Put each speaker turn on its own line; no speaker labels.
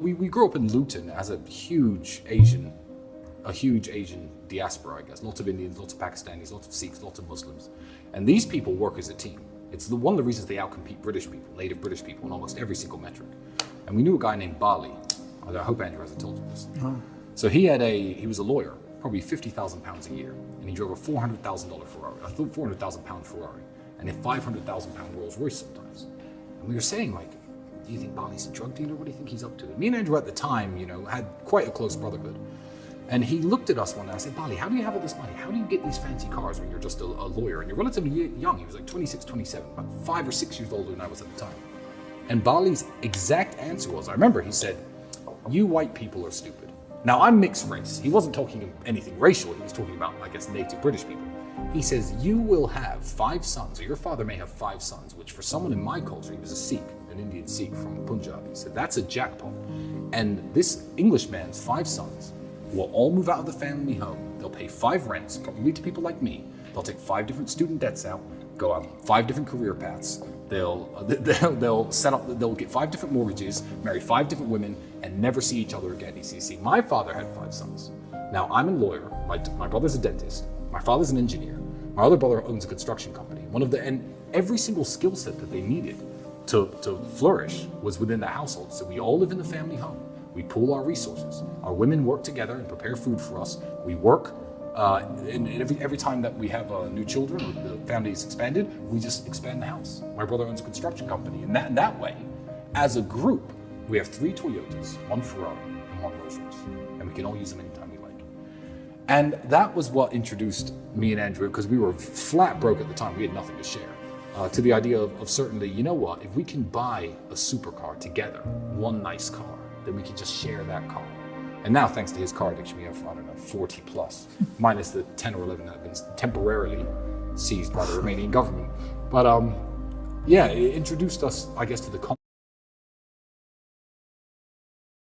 We grew up in Luton as a huge Asian diaspora, I guess. Lots of Indians, lots of Pakistanis, lots of Sikhs, lots of Muslims. And these people work as a team. It's one of the reasons they outcompete British people, native British people, in almost every single metric. And we knew a guy named Bali. I hope Andrew hasn't told you this.
Oh.
So he was a lawyer, probably £50,000 a year, and he drove a $400,000 Ferrari, a £400,000 Ferrari, and a £500,000 Rolls Royce sometimes. And we were saying, like, do you think Bali's a drug dealer? What do you think he's up to? And me and Andrew at the time, had quite a close brotherhood. And he looked at us one day. I said, Bali, how do you have all this money? How do you get these fancy cars when you're just a lawyer? And you're relatively young. He was like 26, 27, about 5 or 6 years older than I was at the time. And Bali's exact answer was, I remember he said, you white people are stupid. Now, I'm mixed race. He wasn't talking anything racial. He was talking about, I guess, native British people. He says, you will have 5 sons, or your father may have 5 sons, which for someone in my culture, he was a Sikh, an Indian Sikh from Punjab. He said, that's a jackpot. And this Englishman's 5 sons will all move out of the family home. They'll pay 5 rents, probably to people like me. They'll take 5 different student debts out, go out 5 different career paths. They'll get 5 different mortgages, marry 5 different women, and never see each other again. You see, my father had 5 sons. Now, I'm a lawyer. My brother's a dentist. My father's an engineer. My other brother owns a construction company. And every single skill set that they needed to flourish was within the household. So we all live in the family home. We pool our resources. Our women work together and prepare food for us. We work, and every time that we have new children, or the family is expanded, we just expand the house. My brother owns a construction company, and that way, as a group, we have 3 Toyotas, 1 Ferrari, and 1 Rolls Royce, and we can all use them anytime we like. And that was what introduced me and Andrew, because we were flat broke at the time. We had nothing to share. To the idea of certainly, you know what, if we can buy a supercar together, one nice car, then we can just share that car. And now, thanks to his car addiction, we have, 40 plus, minus the 10 or 11 that have been temporarily seized by the Romanian government. But it introduced us, I guess, to the